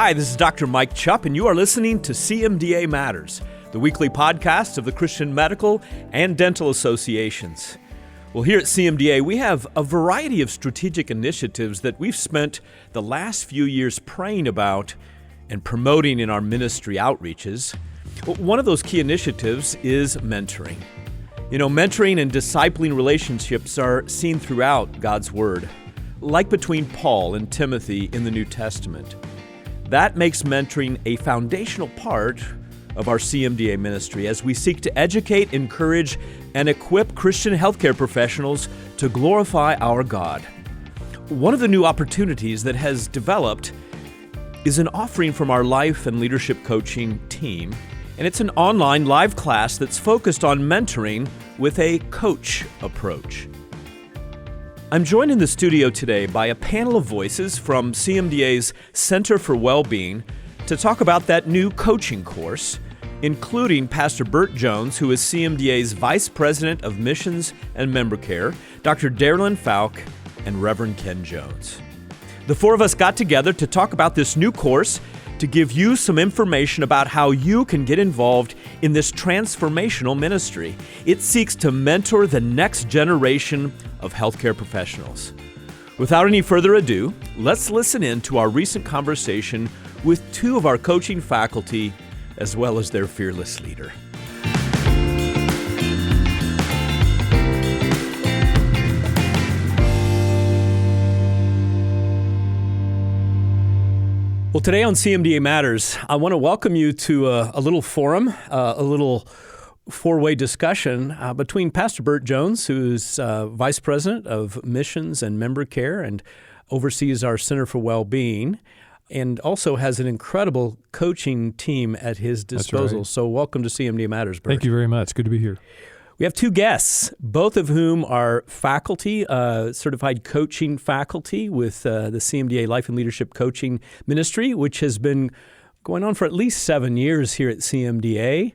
Hi, this is Dr. Mike Chupp, and you are listening to CMDA Matters, the weekly podcast of the Christian Medical and Dental Associations. Well, here at CMDA, we have a variety of strategic initiatives that we've spent the last few years praying about and promoting in our ministry outreaches. One of those key initiatives is mentoring. You know, mentoring and discipling relationships are seen throughout God's Word, like between Paul and Timothy in the New Testament. That makes mentoring a foundational part of our CMDA ministry as we seek to educate, encourage, and equip Christian healthcare professionals to glorify our God. One of the new opportunities that has developed is an offering from our life and leadership coaching team, and it's an online live class that's focused on mentoring with a coach approach. I'm joined in the studio today by a panel of voices from CMDA's Center for Wellbeing to talk about that new coaching course, including Pastor Bert Jones, who is CMDA's Vice President of Missions and Member Care, Dr. Darilyn Falck, and Reverend Ken Jones. The four of us got together to talk about this new course to give you some information about how you can get involved in this transformational ministry. It seeks to mentor the next generation of healthcare professionals. Without any further ado, let's listen in to our recent conversation with two of our coaching faculty, as well as their fearless leader. Well, today on CMDA Matters, I want to welcome you to a little forum, a little four-way discussion between Pastor Bert Jones, who's Vice President of Missions and Member Care and oversees our Center for Wellbeing, and also has an incredible coaching team at his disposal. That's right. So welcome to CMDA Matters, Bert. Thank you very much. Good to be here. We have two guests, both of whom are faculty, certified coaching faculty with the CMDA Life and Leadership Coaching Ministry, which has been going on for at least 7 years here at CMDA.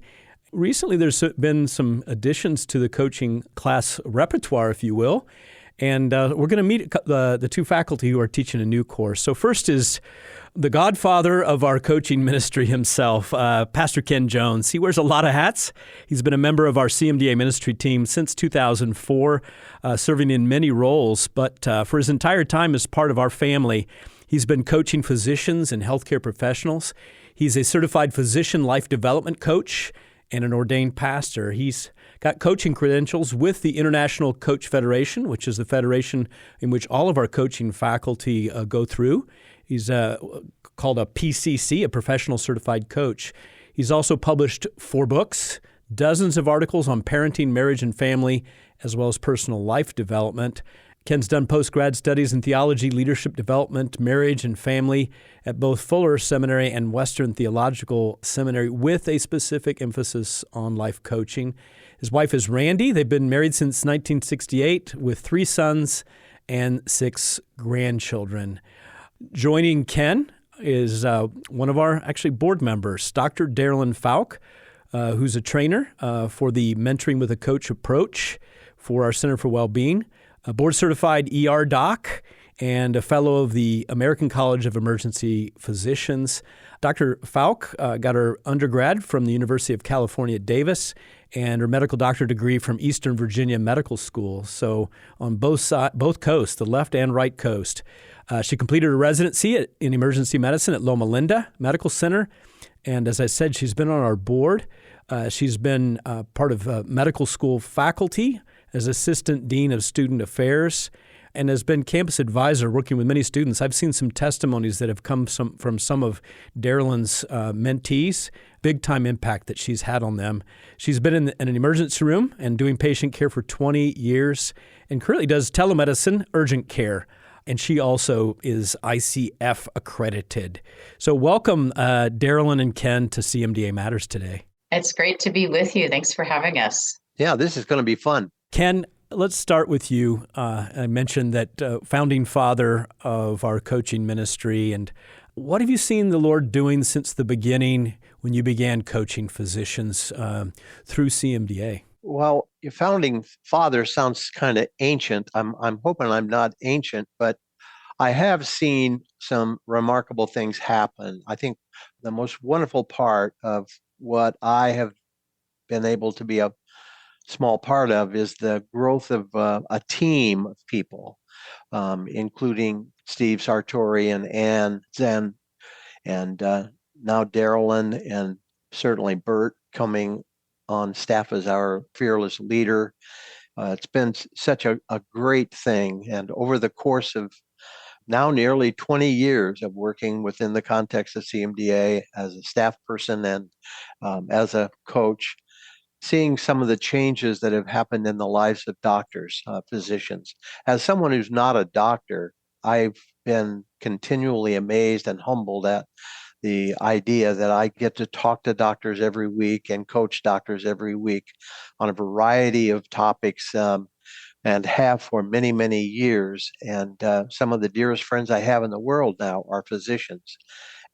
Recently, there's been some additions to the coaching class repertoire, if you will, and we're going to meet the two faculty who are teaching a new course. So first is the godfather of our coaching ministry himself, Pastor Ken Jones. He wears a lot of hats. He's been a member of our CMDA ministry team since 2004, serving in many roles. But for his entire time as part of our family, he's been coaching physicians and healthcare professionals. He's a certified physician life development coach and an ordained pastor. He's got coaching credentials with the International Coach Federation, which is the federation in which all of our coaching faculty go through. He's called a PCC, a professional certified coach. He's also published 4 books, dozens of articles on parenting, marriage, and family, as well as personal life development. Ken's done post-grad studies in theology, leadership development, marriage, and family at both Fuller Seminary and Western Theological Seminary with a specific emphasis on life coaching. His wife is Randy. They've been married since 1968 with 3 sons and 6 grandchildren. Joining Ken is one of our board members, Dr. Darilyn Falck, who's a trainer for the Mentoring with a Coach approach for our Center for Wellbeing, a board-certified ER doc, and a fellow of the American College of Emergency Physicians. Dr. Falck got her undergrad from the University of California at Davis and her medical doctorate degree from Eastern Virginia Medical School. So on both coasts, the left and right coast. She completed a residency in emergency medicine at Loma Linda Medical Center. And as I said, she's been on our board. She's been part of medical school faculty as Assistant Dean of Student Affairs and has been campus advisor working with many students. I've seen some testimonies that have come from some of Darilyn's mentees, big-time impact that she's had on them. She's been in an emergency room and doing patient care for 20 years and currently does telemedicine, urgent care. And she also is ICF accredited. So welcome, Darilyn and Ken, to CMDA Matters today. It's great to be with you. Thanks for having us. Yeah, this is going to be fun. Ken, let's start with you. I mentioned that founding father of our coaching ministry. And what have you seen the Lord doing since the beginning when you began coaching physicians through CMDA? Well, your founding father sounds kind of ancient. I'm hoping I'm not ancient, but I have seen some remarkable things happen. I think the most wonderful part of what I have been able to be a small part of is the growth of a team of people, including Steve Sartori and Ann Zen, and now Darilyn, and certainly Bert coming on staff as our fearless leader. It's been such a great thing. And over the course of now nearly 20 years of working within the context of CMDA as a staff person and as a coach, seeing some of the changes that have happened in the lives of doctors, physicians. As someone who's not a doctor, I've been continually amazed and humbled at the idea that I get to talk to doctors every week and coach doctors every week on a variety of topics, and have for many, many years. And some of the dearest friends I have in the world now are physicians.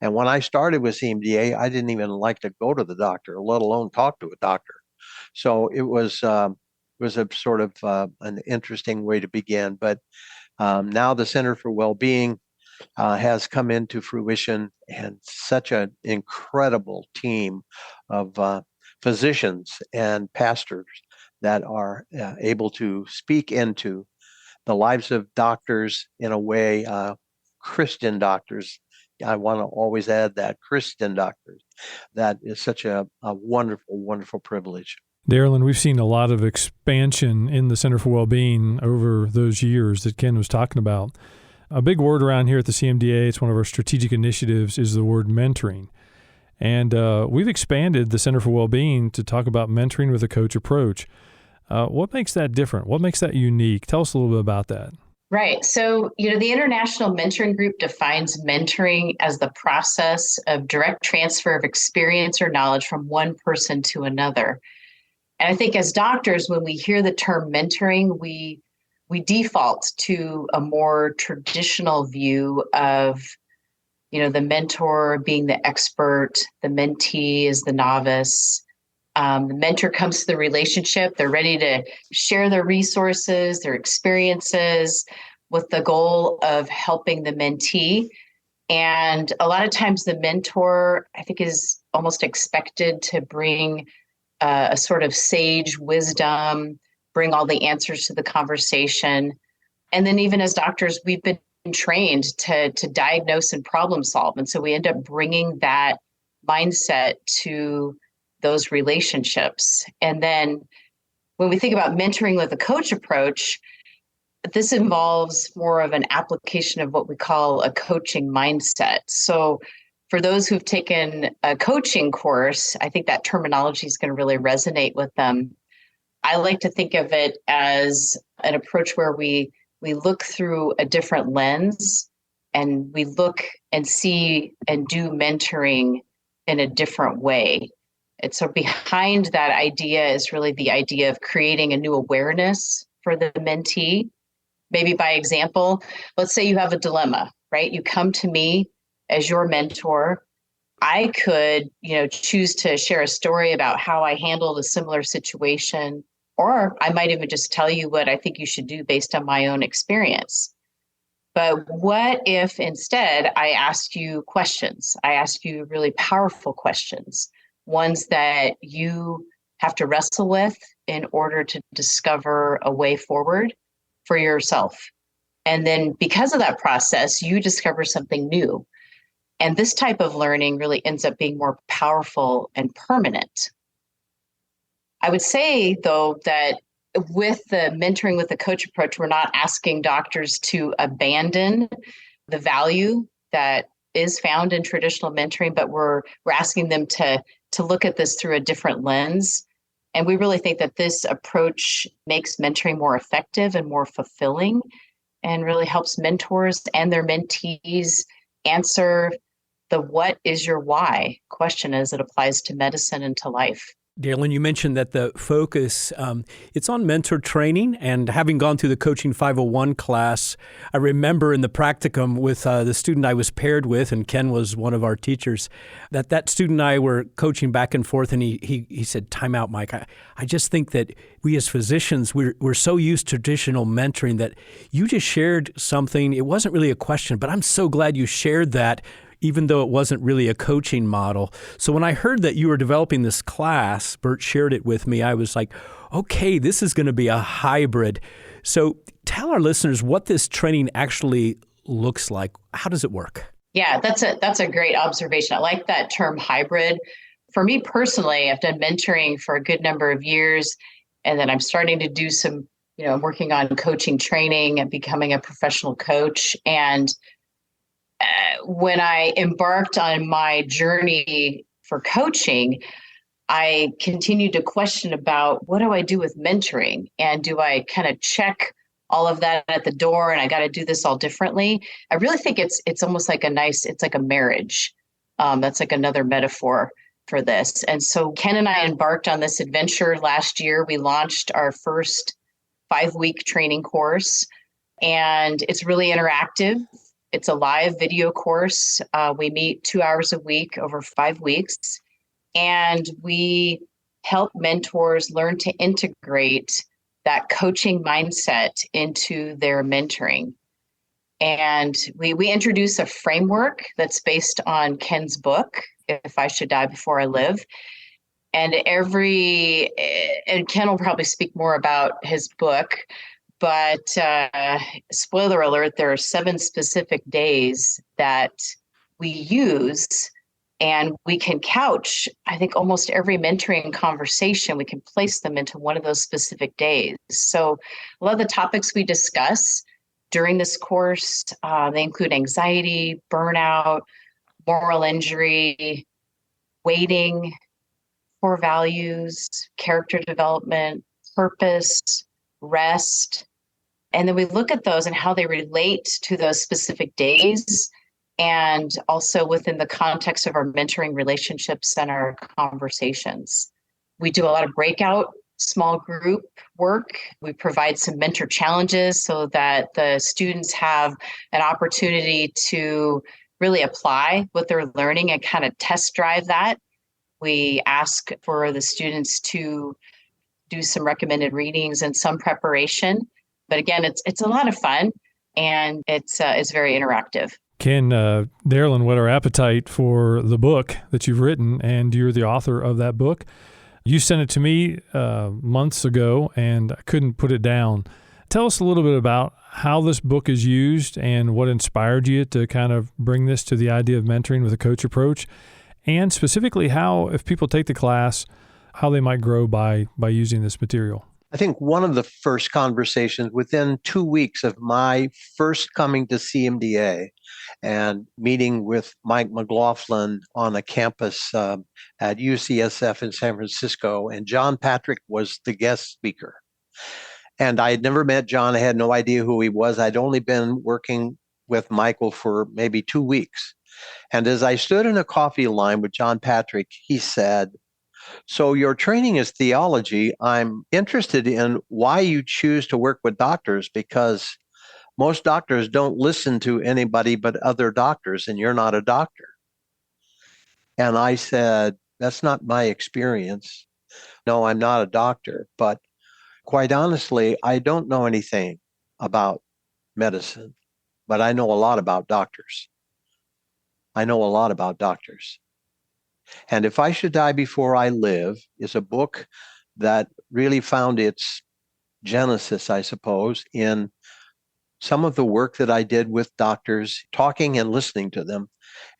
And when I started with CMDA, I didn't even like to go to the doctor, let alone talk to a doctor. So it was a sort of an interesting way to begin. But now the Center for Wellbeing has come into fruition, and such an incredible team of physicians and pastors that are able to speak into the lives of doctors in a way, Christian doctors. I want to always add that Christian doctors. That is such a wonderful, wonderful privilege. Darilyn, we've seen a lot of expansion in the Center for Wellbeing over those years that Ken was talking about. A big word around here at the CMDA, it's one of our strategic initiatives, is the word mentoring. And we've expanded the Center for Wellbeing to talk about mentoring with a coach approach. What makes that different? What makes that unique? Tell us a little bit about that. Right. So, the International Mentoring Group defines mentoring as the process of direct transfer of experience or knowledge from one person to another. And I think as doctors, when we hear the term mentoring, we default to a more traditional view of, the mentor being the expert, the mentee is the novice. The mentor comes to the relationship. They're ready to share their resources, their experiences, with the goal of helping the mentee. And a lot of times the mentor, I think, is almost expected to bring a sort of sage wisdom, bring all the answers to the conversation. And then even as doctors, we've been trained to diagnose and problem solve. And so we end up bringing that mindset to those relationships. And then when we think about mentoring with a coach approach, this involves more of an application of what we call a coaching mindset. So for those who've taken a coaching course, I think that terminology is going to really resonate with them. I like to think of it as an approach where we look through a different lens, and we look and see and do mentoring in a different way. And so behind that idea is really the idea of creating a new awareness for the mentee. Maybe by example, let's say you have a dilemma, right? You come to me as your mentor. I could, choose to share a story about how I handled a similar situation, or I might even just tell you what I think you should do based on my own experience. But what if instead I ask you questions? I ask you really powerful questions, ones that you have to wrestle with in order to discover a way forward for yourself. And then because of that process, you discover something new. And this type of learning really ends up being more powerful and permanent. I would say, though, that with the mentoring with the coach approach, we're not asking doctors to abandon the value that is found in traditional mentoring, but we're asking them to look at this through a different lens. And we really think that this approach makes mentoring more effective and more fulfilling, and really helps mentors and their mentees answer the what is your why question as it applies to medicine and to life. Darilyn, you mentioned that the focus, it's on mentor training, and having gone through the Coaching 501 class, I remember in the practicum with the student I was paired with, and Ken was one of our teachers, that student and I were coaching back and forth, and he said, "Time out, Mike. I just think that we as physicians, we're so used to traditional mentoring that you just shared something. It wasn't really a question, but I'm so glad you shared that, even though it wasn't really a coaching model." So when I heard that you were developing this class, Bert shared it with me, I was like, okay, this is going to be a hybrid. So tell our listeners what this training actually looks like. How does it work? Yeah, that's a great observation. I like that term hybrid. For me personally, I've done mentoring for a good number of years, and then I'm starting to do some, working on coaching training and becoming a professional coach. And when I embarked on my journey for coaching, I continued to question about what do I do with mentoring, and do I kind of check all of that at the door and I got to do this all differently? I really think it's almost like it's like a marriage. That's like another metaphor for this. And so Ken and I embarked on this adventure last year. We launched our first 5-week training course, and it's really interactive. It's a live video course. We meet 2 hours a week over 5 weeks, and we help mentors learn to integrate that coaching mindset into their mentoring. And we introduce a framework that's based on Ken's book, If I Should Die Before I Live. And Ken will probably speak more about his book, but spoiler alert, there are 7 specific days that we use, and we can couch, I think, almost every mentoring conversation. We can place them into one of those specific days. So a lot of the topics we discuss during this course, they include anxiety, burnout, moral injury, waiting, core values, character development, purpose, rest. And then we look at those and how they relate to those specific days, and also within the context of our mentoring relationships and our conversations. We do a lot of breakout small group work. We provide some mentor challenges so that the students have an opportunity to really apply what they're learning and kind of test drive that. We ask for the students to do some recommended readings and some preparation. But again, it's a lot of fun, and it's very interactive. Ken, Darilyn, what our appetite for the book that you've written, and you're the author of that book. You sent it to me months ago, and I couldn't put it down. Tell us a little bit about how this book is used and what inspired you to kind of bring this to the idea of mentoring with a coach approach, and specifically how, if people take the class, how they might grow by using this material. I think one of the first conversations within 2 weeks of my first coming to CMDA and meeting with Mike McLaughlin on a campus at UCSF in San Francisco, and John Patrick was the guest speaker. And I had never met John. I had no idea who he was. I'd only been working with Michael for maybe 2 weeks. And as I stood in a coffee line with John Patrick, he said, "So your training is theology. I'm interested in why you choose to work with doctors, because most doctors don't listen to anybody but other doctors, and you're not a doctor." And I said, "That's not my experience. No, I'm not a doctor, but quite honestly, I don't know anything about medicine, but I know a lot about doctors. I know a lot about doctors. And If I Should Die Before I Live is a book that really found its genesis, I suppose, in some of the work that I did with doctors, talking and listening to them.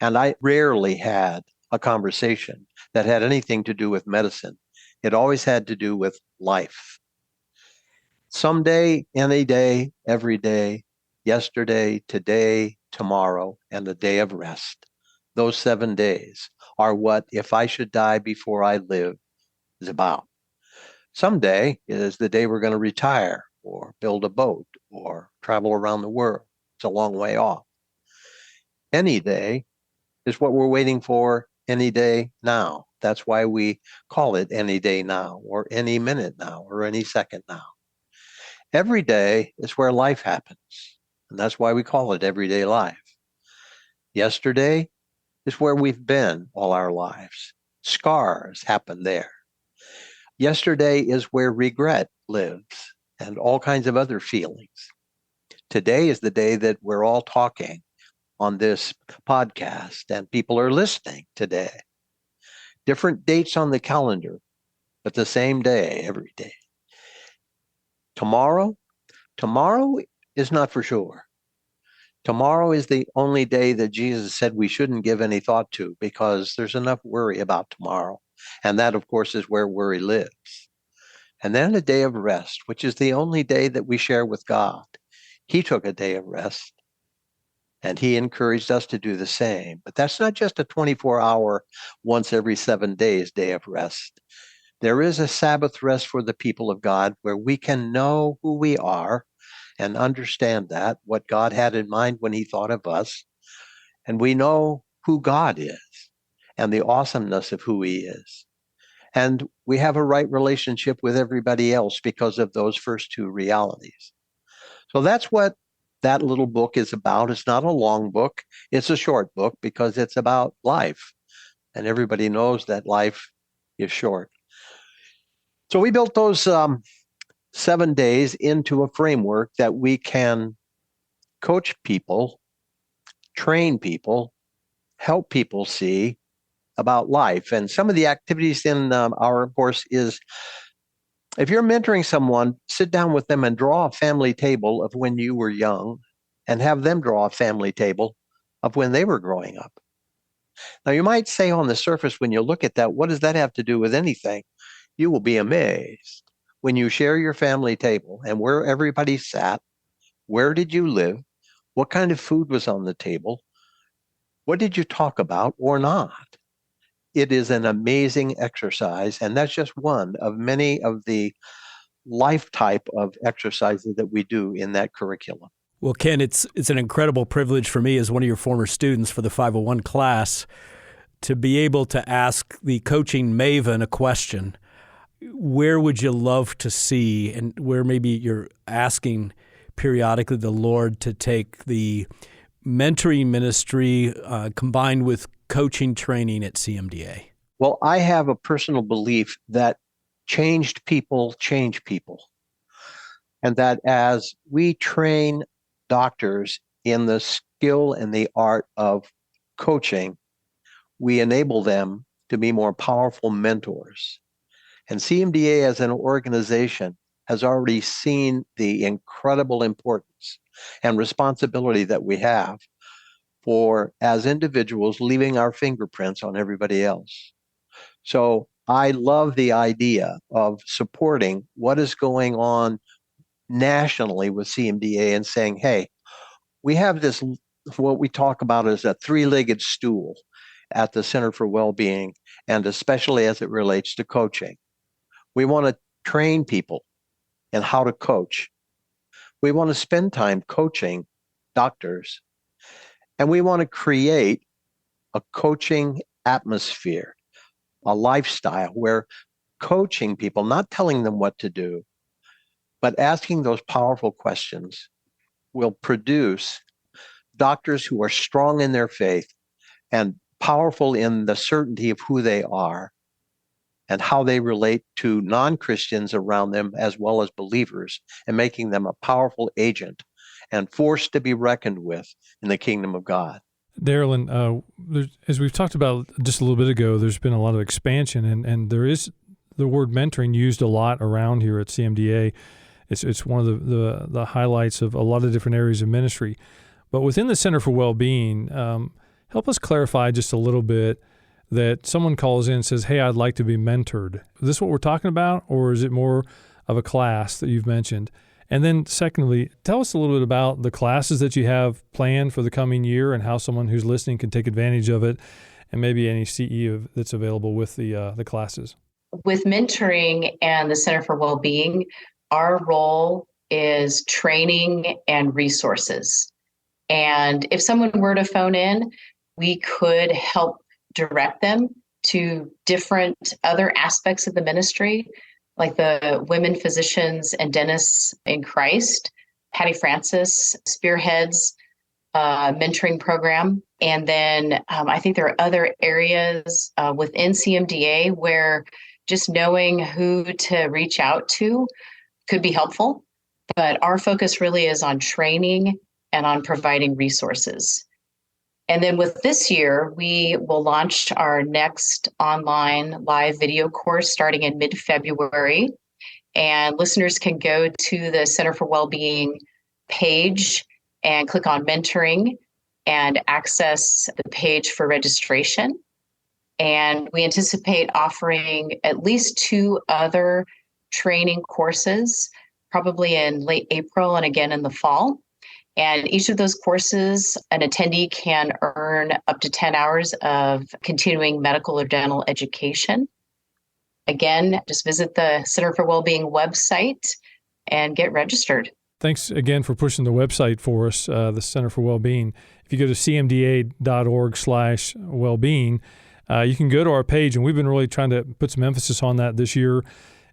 And I rarely had a conversation that had anything to do with medicine. It always had to do with life. Someday, any day, every day, yesterday, today, tomorrow, and the day of rest. Those 7 days are what If I Should Die Before I Live is about. Someday is the day we're going to retire or build a boat or travel around the world. It's a long way off. Any day is what we're waiting for any day now. That's why we call it any day now, or any minute now, or any second now. Every day is where life happens, and that's why we call it everyday life. Yesterday is where we've been all our lives. Scars happen there. Yesterday is where regret lives and all kinds of other feelings. Today is the day that we're all talking on this podcast and people are listening today. Different dates on the calendar, but the same day every day. Tomorrow is not for sure. Tomorrow is the only day that Jesus said we shouldn't give any thought to because there's enough worry about tomorrow. And that, of course, is where worry lives. And then a day of rest, which is the only day that we share with God. He took a day of rest, and he encouraged us to do the same. But that's not just a 24-hour, once every 7 days day of rest. There is a Sabbath rest for the people of God where we can know who we are and understand that, what God had in mind when he thought of us. And we know who God is and the awesomeness of who he is. And we have a right relationship with everybody else because of those first two realities. So that's what that little book is about. It's not a long book. It's a short book because it's about life. And everybody knows that life is short. So we built those 7 days into a framework that we can coach people, train people, help people see about life. And some of the activities in our course is, if you're mentoring someone, sit down with them and draw a family table of when you were young and have them draw a family table of when they were growing up. Now, you might say on the surface when you look at that, what does that have to do with anything? You will be amazed. When you share your family table and where everybody sat, where did you live? What kind of food was on the table? What did you talk about or not? It is an amazing exercise, and that's just one of many of the life type of exercises that we do in that curriculum. Well, Ken, it's an incredible privilege for me as one of your former students for the 501 class to be able to ask the coaching maven a question. Where would you love to see, and where maybe you're asking periodically the Lord to take the mentoring ministry combined with coaching training at CMDA? Well, I have a personal belief that changed people change people. And that as we train doctors in the skill and the art of coaching, we enable them to be more powerful mentors. And CMDA as an organization has already seen the incredible importance and responsibility that we have for, as individuals, leaving our fingerprints on everybody else. So I love the idea of supporting what is going on nationally with CMDA and saying, hey, we have this, what we talk about as a three-legged stool at the Center for Wellbeing, and especially as it relates to coaching. We want to train people in how to coach. We want to spend time coaching doctors. And we want to create a coaching atmosphere, a lifestyle where coaching people, not telling them what to do, but asking those powerful questions will produce doctors who are strong in their faith and powerful in the certainty of who they are and how they relate to non-Christians around them as well as believers, and making them a powerful agent and force to be reckoned with in the kingdom of God. Darilyn, as we've talked about just a little bit ago, there's been a lot of expansion, and there is the word mentoring used a lot around here at CMDA. It's one of the highlights of a lot of different areas of ministry. But within the Center for Wellbeing, help us clarify just a little bit that someone calls in and says, hey, I'd like to be mentored. Is this what we're talking about, or is it more of a class that you've mentioned? And then secondly, tell us a little bit about the classes that you have planned for the coming year and how someone who's listening can take advantage of it, and maybe any CE that's available with the classes. With mentoring and the Center for Wellbeing, our role is training and resources. And if someone were to phone in, we could help direct them to different other aspects of the ministry, like the women physicians and dentists in Christ. Patty Francis spearheads a mentoring program. And then I think there are other areas within CMDA where just knowing who to reach out to could be helpful. But our focus really is on training and on providing resources. And then with this year, we will launch our next online live video course starting in mid-February. And listeners can go to the Center for Wellbeing page and click on mentoring and access the page for registration. And we anticipate offering at least 2 other training courses, probably in late April and again in the fall. And each of those courses, an attendee can earn up to 10 hours of continuing medical or dental education. Again, just visit the Center for Wellbeing website and get registered. Thanks again for pushing the website for us, the Center for Wellbeing. If you go to cmda.org/wellbeing, you can go to our page, and we've been really trying to put some emphasis on that this year.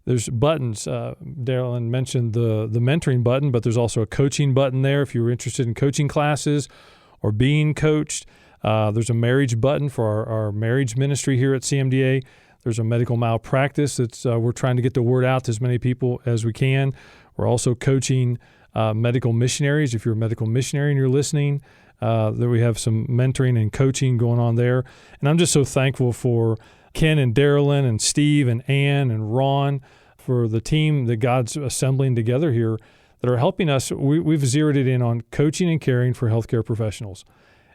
There's buttons. Darilyn mentioned the mentoring button, but there's also a coaching button there if you're interested in coaching classes or being coached. There's a marriage button for our marriage ministry here at CMDA. There's a medical malpractice that's we're trying to get the word out to as many people as we can. We're also coaching medical missionaries. If you're a medical missionary and you're listening, that we have some mentoring and coaching going on there. And I'm just so thankful for Ken and Darilyn and Steve and Ann and Ron for the team that God's assembling together here that are helping us. We've zeroed it in on coaching and caring for healthcare professionals.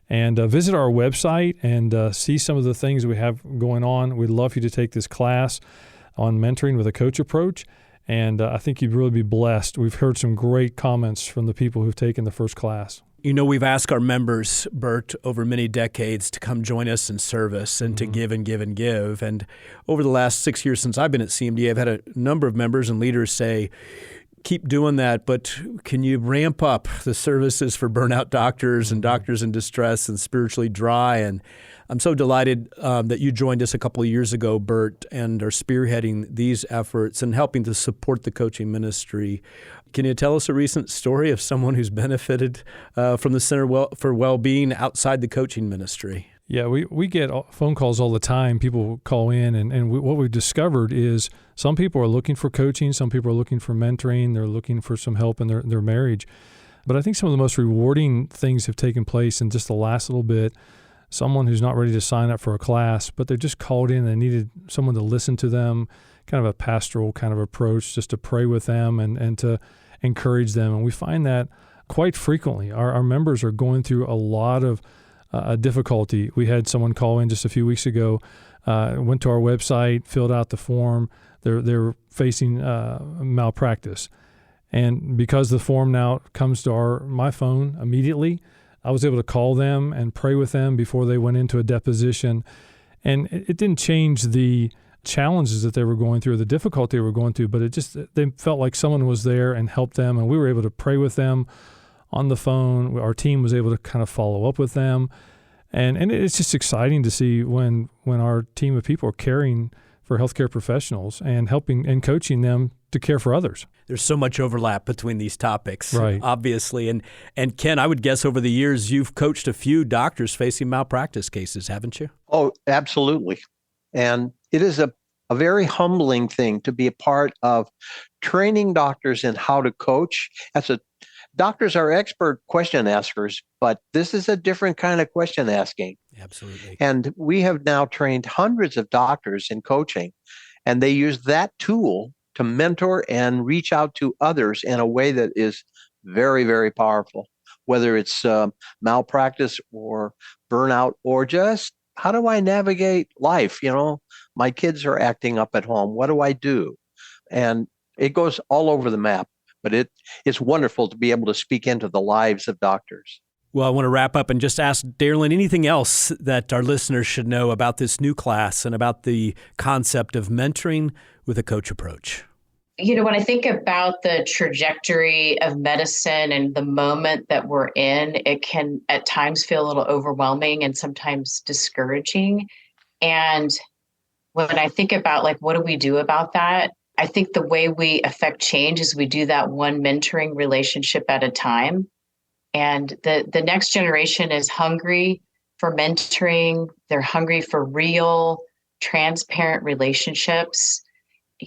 And visit our website and see some of the things we have going on. We'd love for you to take this class on mentoring with a coach approach. And I think you'd really be blessed. We've heard some great comments from the people who've taken the first class. You know, we've asked our members, Bert, over many decades to come join us in service and to give and give and give. And over the last 6 years since I've been at CMDA, I've had a number of members and leaders say, keep doing that, but can you ramp up the services for burnout doctors and doctors in distress and spiritually dry? And I'm so delighted that you joined us a couple of years ago, Bert, and are spearheading these efforts and helping to support the coaching ministry. Can you tell us a recent story of someone who's benefited from the Center for Wellbeing outside the coaching ministry? Yeah, we get phone calls all the time. People call in, and what we've discovered is some people are looking for coaching, some people are looking for mentoring, they're looking for some help in their marriage. But I think some of the most rewarding things have taken place in just the last little bit. Someone who's not ready to sign up for a class, but they just called in and they needed someone to listen to them, kind of a pastoral kind of approach, just to pray with them and to encourage them. And we find that quite frequently. Our members are going through a lot of difficulty. We had someone call in just a few weeks ago, went to our website, filled out the form. They're facing malpractice. And because the form now comes to my phone immediately, I was able to call them and pray with them before they went into a deposition. And it didn't change the challenges that they were going through, the difficulty they were going through, but they felt like someone was there and helped them, and we were able to pray with them on the phone. Our team was able to kind of follow up with them. And it's just exciting to see when our team of people are caring for healthcare professionals and helping and coaching them to care for others. There's so much overlap between these topics, right, obviously. And Ken, I would guess over the years you've coached a few doctors facing malpractice cases, haven't you? Oh, absolutely. And it is a very humbling thing to be a part of training doctors in how to coach. Doctors are expert question askers, but this is a different kind of question asking. Absolutely. And we have now trained hundreds of doctors in coaching, and they use that tool to mentor and reach out to others in a way that is very, very powerful, whether it's malpractice or burnout or just how do I navigate life? My kids are acting up at home. What do I do? And it goes all over the map. But it's wonderful to be able to speak into the lives of doctors. Well, I want to wrap up and just ask Darilyn, anything else that our listeners should know about this new class and about the concept of mentoring with a coach approach? When I think about the trajectory of medicine and the moment that we're in, it can at times feel a little overwhelming and sometimes discouraging. And when I think about like, what do we do about that? I think the way we affect change is we do that one mentoring relationship at a time. And the next generation is hungry for mentoring. They're hungry for real, transparent relationships.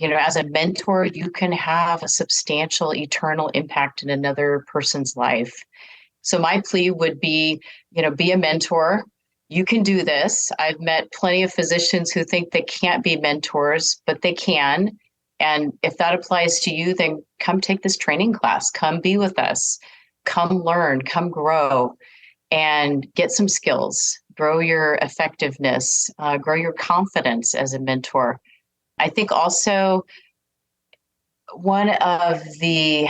As a mentor, you can have a substantial, eternal impact in another person's life. So my plea would be, be a mentor. You can do this. I've met plenty of physicians who think they can't be mentors, but they can. And if that applies to you, then come take this training class. Come be with us. Come learn, come grow, and get some skills. Grow your effectiveness, grow your confidence as a mentor. I think also one of the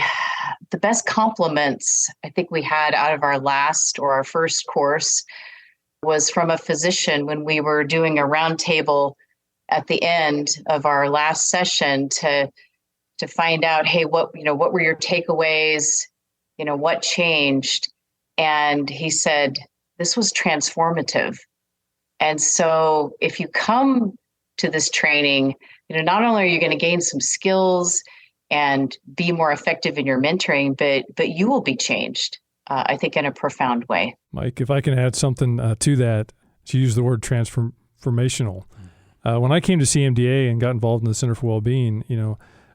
best compliments I think we had out of our last or our first course was from a physician when we were doing a roundtable at the end of our last session to find out, hey, what were your takeaways? What changed? And he said, this was transformative. And so if you come to this training, not only are you going to gain some skills and be more effective in your mentoring, but you will be changed, I think, in a profound way. Mike, if I can add something to that, to use the word transformational. When I came to CMDA and got involved in the Center for Wellbeing,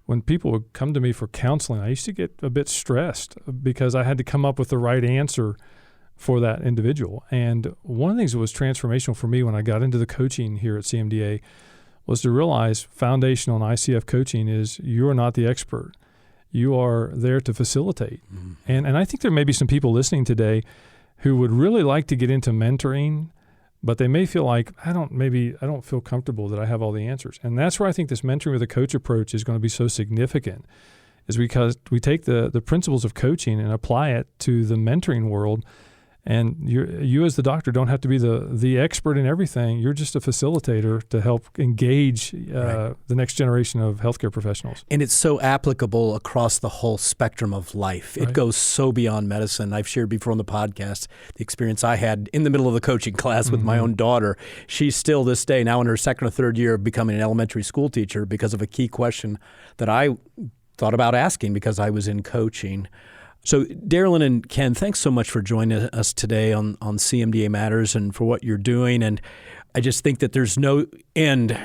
when people would come to me for counseling, I used to get a bit stressed because I had to come up with the right answer for that individual. And one of the things that was transformational for me when I got into the coaching here at CMDA was to realize foundational and ICF coaching is you are not the expert. You are there to facilitate. Mm-hmm. And I think there may be some people listening today who would really like to get into mentoring, but they may feel like, I don't feel comfortable that I have all the answers. And that's where I think this mentoring with a coach approach is going to be so significant, is because we take the principles of coaching and apply it to the mentoring world. And you as the doctor don't have to be the expert in everything. You're just a facilitator to help engage the next generation of healthcare professionals. And it's so applicable across the whole spectrum of life. It goes so beyond medicine. I've shared before on the podcast the experience I had in the middle of the coaching class with my own daughter. She's still this day, now in her second or third year of becoming an elementary school teacher, because of a key question that I thought about asking because I was in coaching. So Darilyn and Ken, thanks so much for joining us today on CMDA Matters and for what you're doing. And I just think that there's no end.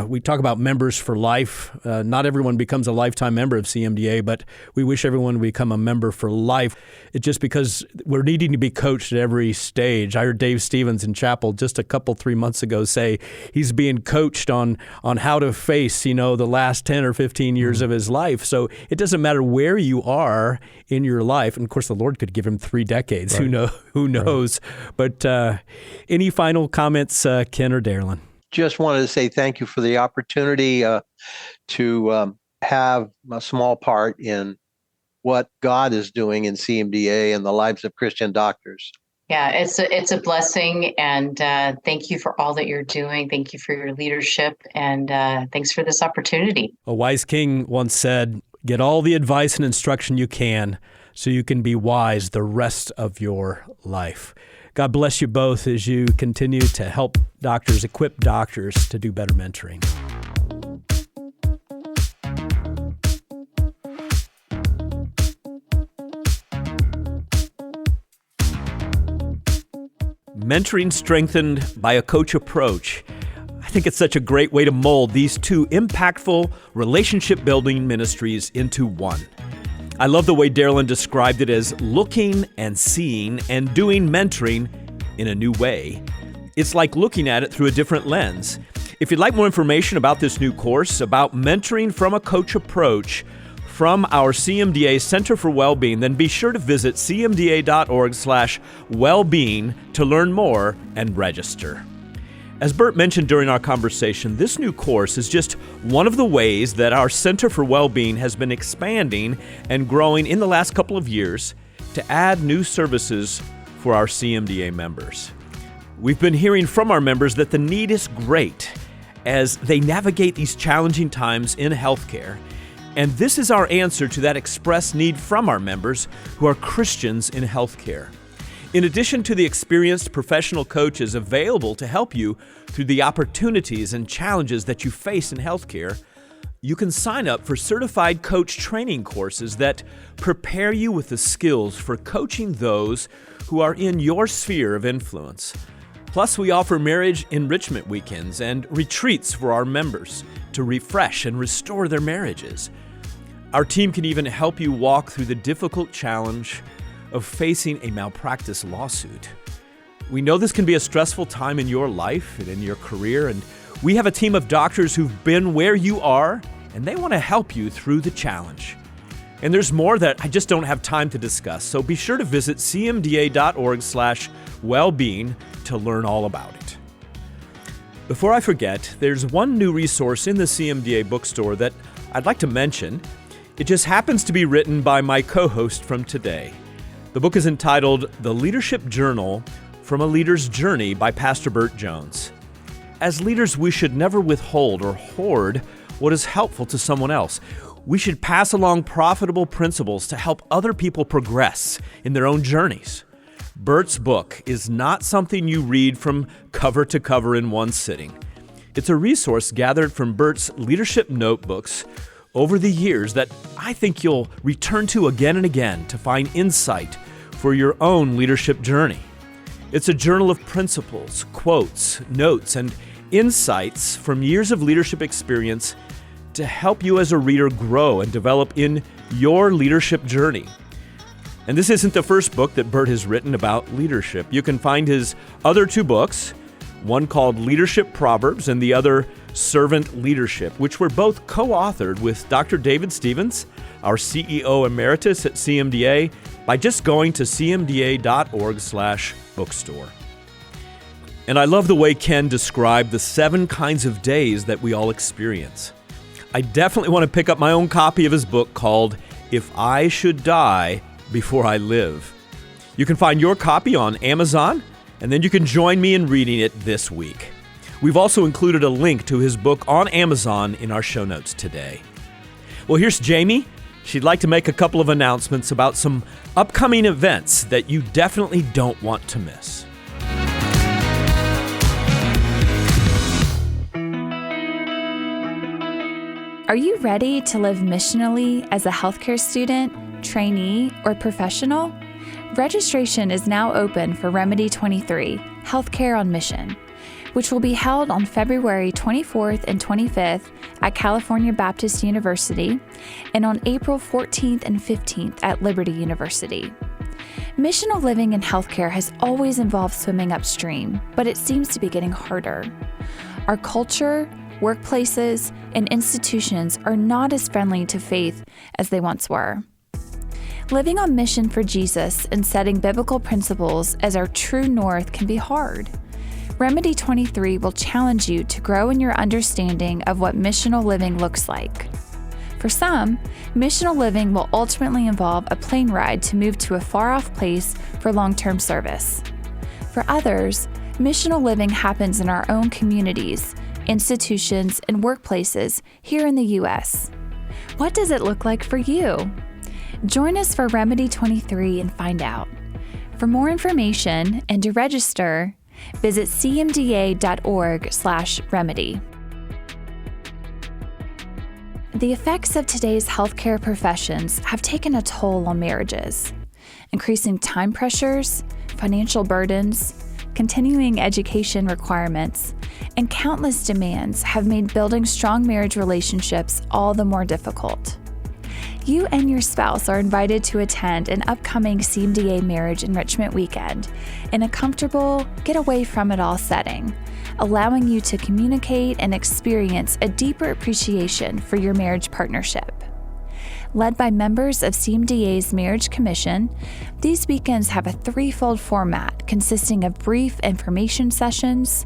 We talk about members for life. Not everyone becomes a lifetime member of CMDA, but we wish everyone would become a member for life. It's just because we're needing to be coached at every stage. I heard Dave Stevens in chapel just 3 months ago say he's being coached on how to face, the last 10 or 15 years of his life. So it doesn't matter where you are in your life. And of course, the Lord could give him 3 decades. Right. Who knows? Right. But any final comments, Ken or Darilyn? Just wanted to say thank you for the opportunity to have a small part in what God is doing in CMDA and the lives of Christian doctors. Yeah, it's a blessing, and thank you for all that you're doing. Thank you for your leadership, and thanks for this opportunity. A wise king once said, "Get all the advice and instruction you can so you can be wise the rest of your life." God bless you both as you continue to help doctors, equip doctors to do better mentoring. Mentoring strengthened by a coach approach. I think it's such a great way to mold these two impactful relationship-building ministries into one. I love the way Darilyn described it as looking and seeing and doing mentoring in a new way. It's like looking at it through a different lens. If you'd like more information about this new course, about mentoring from a coach approach from our CMDA Center for Wellbeing, then be sure to visit cmda.org/wellbeing to learn more and register. As Bert mentioned during our conversation, this new course is just one of the ways that our Center for Wellbeing has been expanding and growing in the last couple of years to add new services for our CMDA members. We've been hearing from our members that the need is great as they navigate these challenging times in healthcare. And this is our answer to that expressed need from our members who are Christians in healthcare. In addition to the experienced professional coaches available to help you through the opportunities and challenges that you face in healthcare, you can sign up for certified coach training courses that prepare you with the skills for coaching those who are in your sphere of influence. Plus, we offer marriage enrichment weekends and retreats for our members to refresh and restore their marriages. Our team can even help you walk through the difficult challenge of facing a malpractice lawsuit. We know this can be a stressful time in your life and in your career, and we have a team of doctors who've been where you are, and they want to help you through the challenge. And there's more that I just don't have time to discuss, so be sure to visit cmda.org/wellbeing to learn all about it. Before I forget, there's one new resource in the CMDA bookstore that I'd like to mention. It just happens to be written by my co-host from today. The book is entitled The Leadership Journal from a Leader's Journey by Pastor Burt Jones. As leaders, we should never withhold or hoard what is helpful to someone else. We should pass along profitable principles to help other people progress in their own journeys. Burt's book is not something you read from cover to cover in one sitting. It's a resource gathered from Burt's leadership notebooks over the years that I think you'll return to again and again to find insight for your own leadership journey. It's a journal of principles, quotes, notes, and insights from years of leadership experience to help you as a reader grow and develop in your leadership journey. And this isn't the first book that Burt has written about leadership. You can find his other two books, one called Leadership Proverbs and the other Servant Leadership, which were both co-authored with Dr. David Stevens, our CEO Emeritus at CMDA, by just going to cmda.org/bookstore. And I love the way Ken described the 7 kinds of days that we all experience. I definitely want to pick up my own copy of his book called If I Should Die Before I Live. You can find your copy on Amazon, and then you can join me in reading it this week. We've also included a link to his book on Amazon in our show notes today. Well, here's Jamie. She'd like to make a couple of announcements about some upcoming events that you definitely don't want to miss. Are you ready to live missionally as a healthcare student, trainee, or professional? Registration is now open for Remedy 23, Healthcare on Mission, which will be held on February 24th and 25th at California Baptist University and on April 14th and 15th at Liberty University. Missional living in healthcare has always involved swimming upstream, but it seems to be getting harder. Our culture, workplaces, and institutions are not as friendly to faith as they once were. Living on mission for Jesus and setting biblical principles as our true north can be hard. Remedy 23 will challenge you to grow in your understanding of what missional living looks like. For some, missional living will ultimately involve a plane ride to move to a far-off place for long-term service. For others, missional living happens in our own communities, institutions, and workplaces here in the U.S. What does it look like for you? Join us for Remedy 23 and find out. For more information and to register, visit cmda.org/remedy. The effects of today's healthcare professions have taken a toll on marriages. Increasing time pressures, financial burdens, continuing education requirements, and countless demands have made building strong marriage relationships all the more difficult. You and your spouse are invited to attend an upcoming CMDA Marriage Enrichment Weekend in a comfortable, get-away-from-it-all setting, allowing you to communicate and experience a deeper appreciation for your marriage partnership. Led by members of CMDA's Marriage Commission, these weekends have a threefold format consisting of brief information sessions,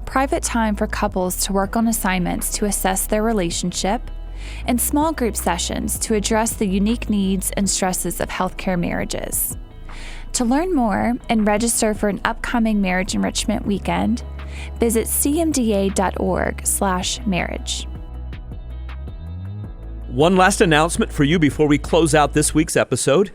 private time for couples to work on assignments to assess their relationship, and small group sessions to address the unique needs and stresses of healthcare marriages. To learn more and register for an upcoming Marriage Enrichment Weekend, visit cmda.org/marriage. One last announcement for you before we close out this week's episode.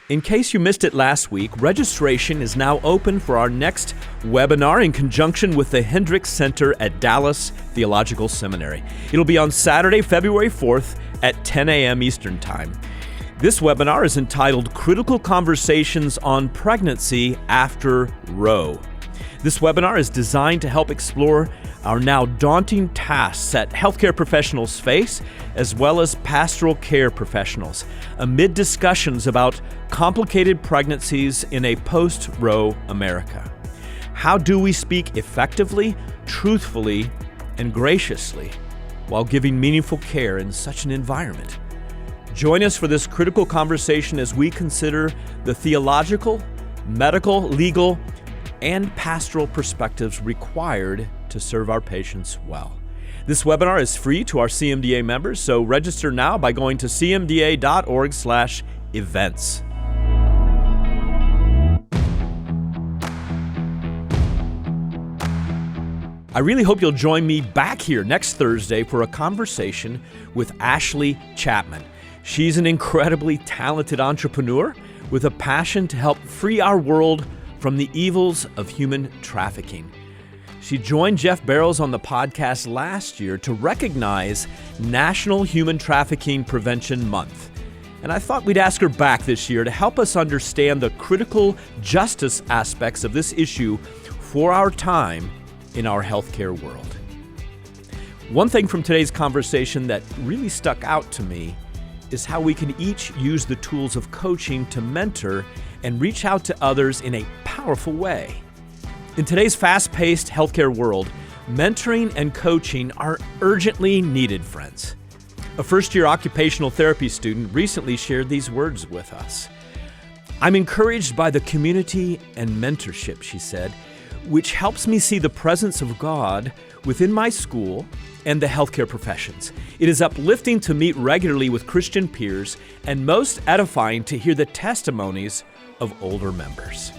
In case you missed it last week, registration is now open for our next webinar in conjunction with the Hendricks Center at Dallas Theological Seminary. It'll be on Saturday, February 4th at 10 a.m. Eastern Time. This webinar is entitled Critical Conversations on Pregnancy After Roe. This webinar is designed to help explore our now daunting tasks that healthcare professionals face, as well as pastoral care professionals, amid discussions about complicated pregnancies in a post-Roe America. How do we speak effectively, truthfully, and graciously while giving meaningful care in such an environment? Join us for this critical conversation as we consider the theological, medical, legal, and pastoral perspectives required to serve our patients well. This webinar is free to our CMDA members, so register now by going to cmda.org/events. I really hope you'll join me back here next Thursday for a conversation with Ashley Chapman. She's an incredibly talented entrepreneur with a passion to help free our world from the evils of human trafficking. She joined Jeff Barrows on the podcast last year to recognize National Human Trafficking Prevention Month. And I thought we'd ask her back this year to help us understand the critical justice aspects of this issue for our time in our healthcare world. One thing from today's conversation that really stuck out to me is how we can each use the tools of coaching to mentor and reach out to others in a powerful way. In today's fast-paced healthcare world, mentoring and coaching are urgently needed, friends. A first-year occupational therapy student recently shared these words with us. "I'm encouraged by the community and mentorship," she said, "which helps me see the presence of God within my school and the healthcare professions. It is uplifting to meet regularly with Christian peers and most edifying to hear the testimonies of older members."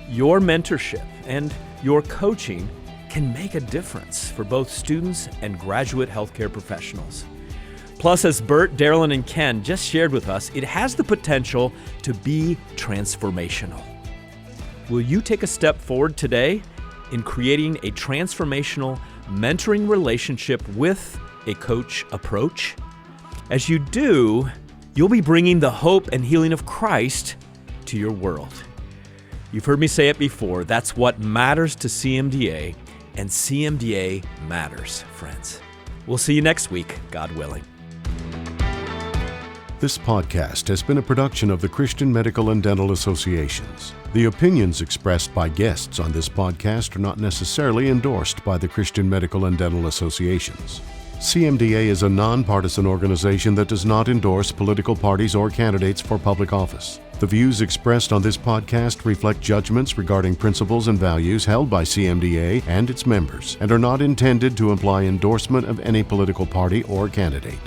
Your mentorship and your coaching can make a difference for both students and graduate healthcare professionals. Plus, as Bert, Darilyn, and Ken just shared with us, it has the potential to be transformational. Will you take a step forward today in creating a transformational mentoring relationship with a coach approach? As you do, you'll be bringing the hope and healing of Christ to your world. You've heard me say it before, that's what matters to CMDA, and CMDA matters, friends. We'll see you next week, God willing. This podcast has been a production of the Christian Medical and Dental Associations. The opinions expressed by guests on this podcast are not necessarily endorsed by the Christian Medical and Dental Associations. CMDA is a nonpartisan organization that does not endorse political parties or candidates for public office. The views expressed on this podcast reflect judgments regarding principles and values held by CMDA and its members and are not intended to imply endorsement of any political party or candidate.